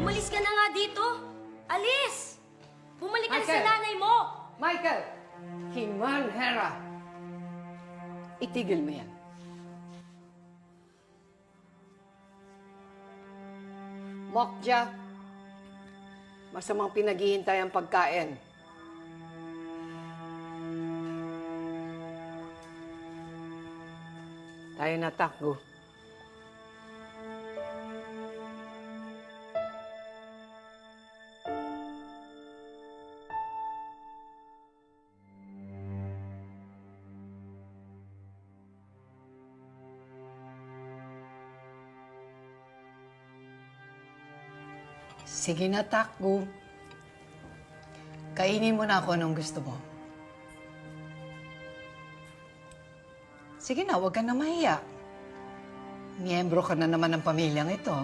Umalis ka na nga dito. Alis! Bumalik ka na sa nanay mo. Michael! Himan Hera! Itigil mo yan. Mokja, masamang pinaghihintay ang pagkain. Tayo na, Takgo. Sige na, Takgo. Kainin mo na ako anong gusto mo. Sige na, huwag ka na mahiya. Miyembro ka na naman ng pamilyang ito.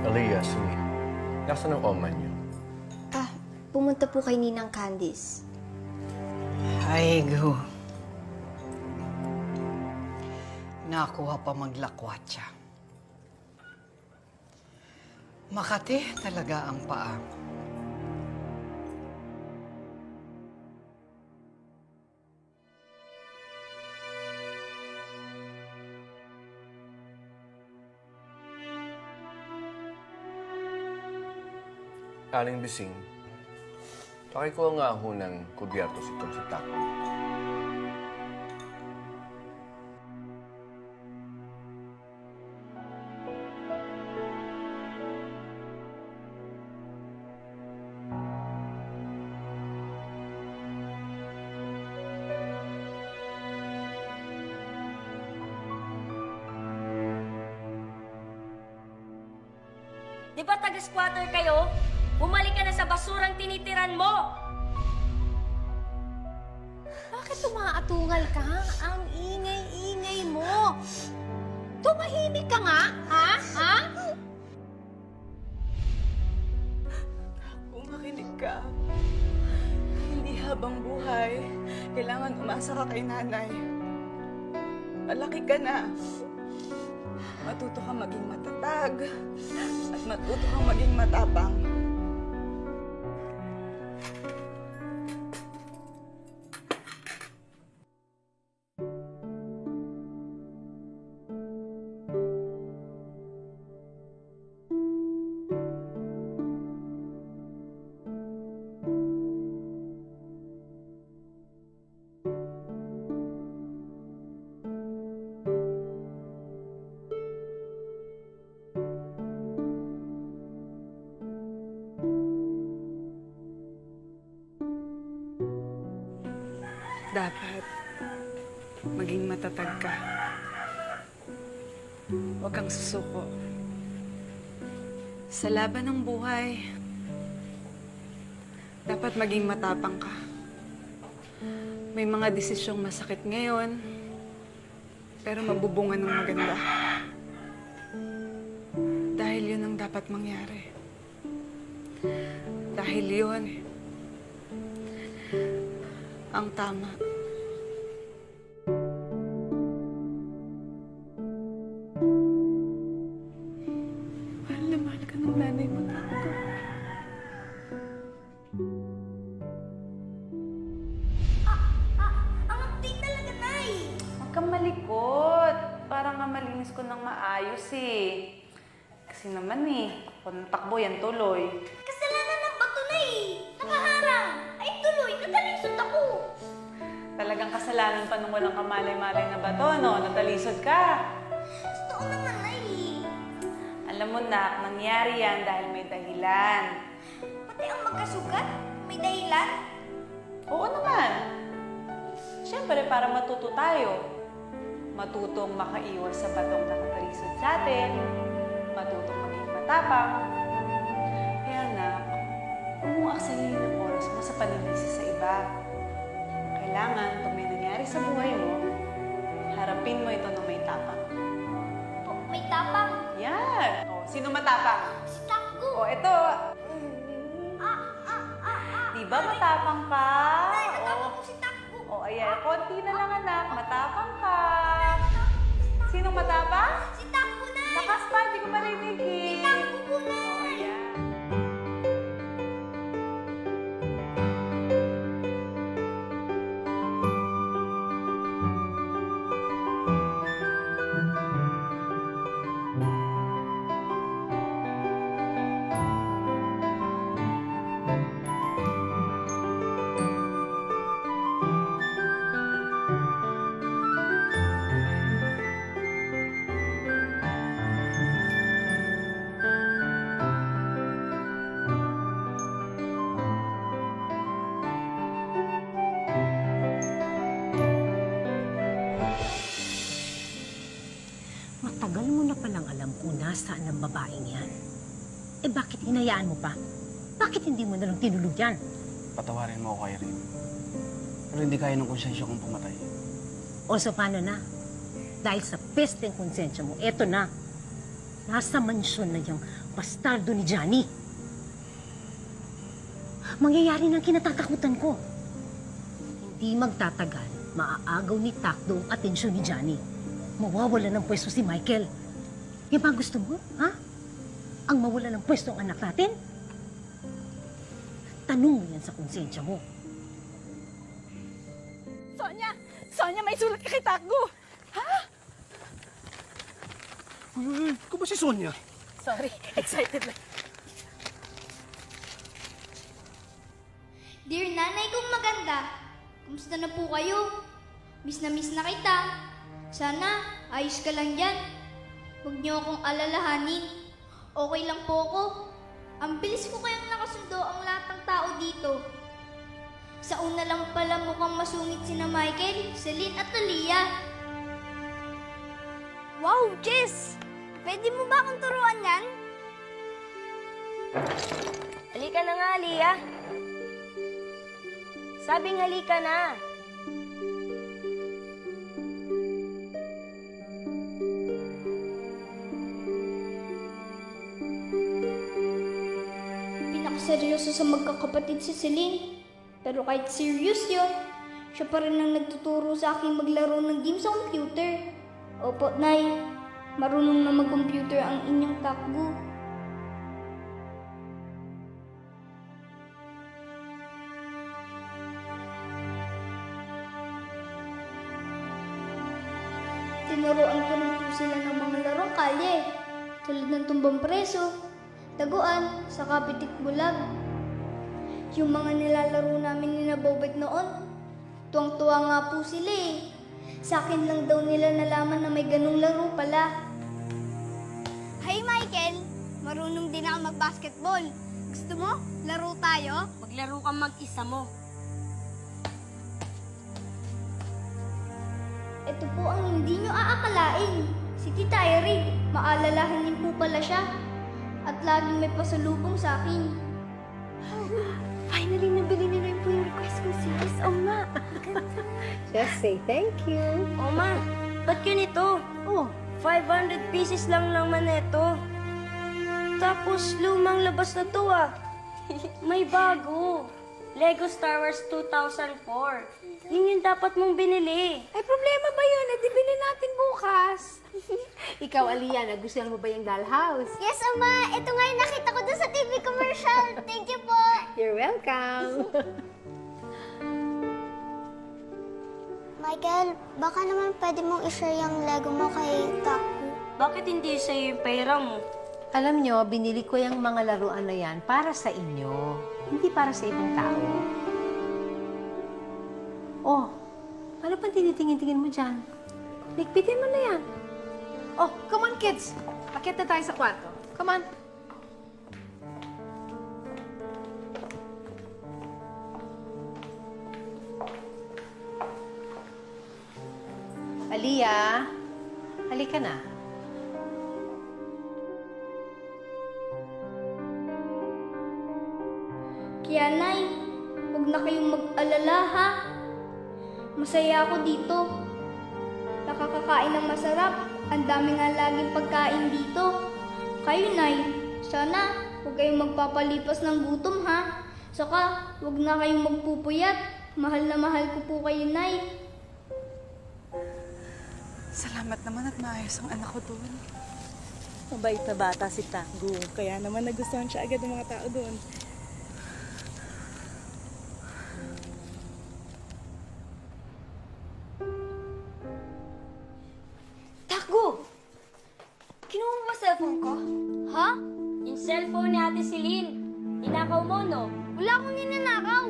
Aliyah, Sumi, nasaan ang oma niyo? Pumunta po kay Ninang Candice. Ay, go. Nakuha pa maglakwatsa. Makati talaga ang paa. Aling Bising, pakikuha nga ho ng kubyertos itong si Takbo. Di ba taga-squatter kayo? Bumalik ka na sa basurang tinitiran mo! Bakit umaatungal ka? Ang ingay-ingay mo. Tumahimik ka nga, ha? Ha? Kung makinig ka, hindi habang buhay, kailangan umasa ka kay nanay. Malaki ka na. Matuto kang maging matatag at matuto kang maging matapang. Dapat maging matatag ka. Huwag kang susuko. Sa laban ng buhay, dapat maging matapang ka. May mga desisyong masakit ngayon, pero mabubungan ng maganda. Dahil yun ang dapat mangyari. Dahil yun ang tama. Mahal na mahal ka ng nanay mo, Takbo. Ang update talaga, Nay! Huwag kang malikot. Parang nga malinis ko ng maayos eh. Kasi naman kung takbo yan tuloy. Kasalanan ng bato na nakaharang! Ay tuloy, natalisod ako! Talagang kasalanan pa nung walang kamalay-malay na bato, no? Natalisod ka. Totoo naman, Nay. Alam mo, Nak, nangyari yan dahil may dahilan. Pati ang magkasugat, may dahilan. Oo naman. Siyempre, para matuto tayo. Matutong makaiwas sa batong nakatarisod sa atin. Matutong maging matapang. Kaya anak, huwag mong aksayin ang oras mo sa paninisi sa iba. Kailangan, pag may nangyari sa buhay mo, harapin mo ito ng may tapang. Po, may tapang. Yan! O, sino matapang? Si Takbo. O, ito. Diba matapang ka? Nay, matapang po si Takbo. O, ayan. Konti na lang, anak. Matapang ka. Sinong matapang? Si Takbo, Nay. Lakas pa, hindi ko marinig eh. Si Takbo po, O, Nay. ayan. Matagal mo na palang alam kung nasaan ang babaeng yan. Eh bakit hinayaan mo pa? Bakit hindi mo na lang tinulog yan? Patawarin mo ako, Irene. Pero hindi kaya ng konsensya kong pumatay. O so paano na? Dahil sa pesteng konsensya mo, eto na. Nasa mansyon na yung bastardo ni Johnny. Mangyayari ng kinatatakutan ko. Hindi magtatagal, maaagaw ni Takdo ang atensyon ni Johnny. Mawawala ng pwesto si Michael. Yan ba ang gusto mo, ha? Ang mawala ng pwesto ang anak natin? Tanong mo yan sa konsensya mo. Sonia! Sonia, may sulat ka kay Takbo! Uy, ikaw ba si Sonia? Sorry, excited lang. Dear nanay kong maganda, kumusta na po kayo? Miss na kita. Sana, ayos ka lang dyan. Huwag niyo akong alalahanin. Okay lang po ako. Ang bilis ko kayang nakasundo ang lahat ng tao dito. Sa una lang pala mukhang masungit sina Michael, Celine at Talia. Wow, Jess! Pwede mo ba akong turuan yan? Halika na nga, Lia. Sabing halika na. Pinakaseryoso sa magkakapatid si Celine. Pero kahit serious yun, siya pa rin ang nagtuturo sa akin maglaro ng game sa computer. Opo, Nay. Marunong na mag-computer ang inyong Takbo. Tinuruan ko rin po sila ng mga larong kalye, tulad ng tumbang preso, taguan, saka pitik bulag. Yung mga nilalaro namin ni Bobet noon, tuwang-tuwa nga po sila eh. Sa akin lang daw nila nalaman na may ganung laro pala. Hi Michael! Marunong din ako mag-basketball. Gusto mo? Laro tayo? Maglaro ka mag-isa mo. Ito po ang hindi nyo aakalain. Si Tita Irene, maalalahanin po pala siya. At laging may pasalubong sa akin. Finally, nabili na rin po yung request ko, sis. Oh, ma. Just say thank you. O ma, ba't yun ito? Oh, 500 pieces lang naman ito. Tapos lumang labas na to ah. May bago. Lego Star Wars 2004. Yun yung dapat mong binili. ay problema ba yun? Eh, di bilhin natin bukas. Ikaw, Aliyah, nagustuhan mo ba yung dollhouse? Yes, Ama! Ito nga yung nakita ko doon sa TV commercial. Thank you po! You're welcome. Michael, baka naman pwede mong i-share yung Lego mo kay Takbo. Bakit hindi sa'yo yung pera mo? Alam nyo, binili ko yung mga laruan na yan para sa inyo. Hindi para sa ibang tao. Oh, ano pang tinitingin-tingin mo dyan? Ligpitin mo na yan. Oh, come on kids. Akit na tayo sa kwarto. Come on. Aliyah, halika na. Kaya, Nay, huwag na kayong mag-alala, ha? Masaya ako dito. Nakakakain ng masarap. Ang dami nga laging pagkain dito. Kayo, Nay, sana huwag kayong magpapalipas ng gutom, ha? Saka, huwag na kayong magpupuyat. Mahal na mahal ko po kayo, Nay. Salamat naman at maayos ang anak ko doon. Mabait na bata si Takgo. Kaya naman nagustuhan siya agad ng mga tao doon. Takgo! Kinuha mo ba cellphone ko? Ha? Yung cellphone ni Ate Celine. Ninakaw mo, no? Wala akong ninanakaw.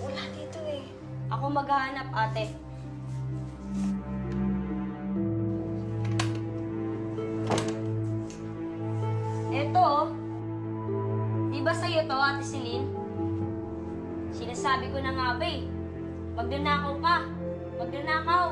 Wala dito eh. Ako maghahanap, ate. Eto, oh. Di ba sa'yo to, Ate Celine? Sinasabi ko na nga ba eh. Magnanakaw ka. Magnanakaw.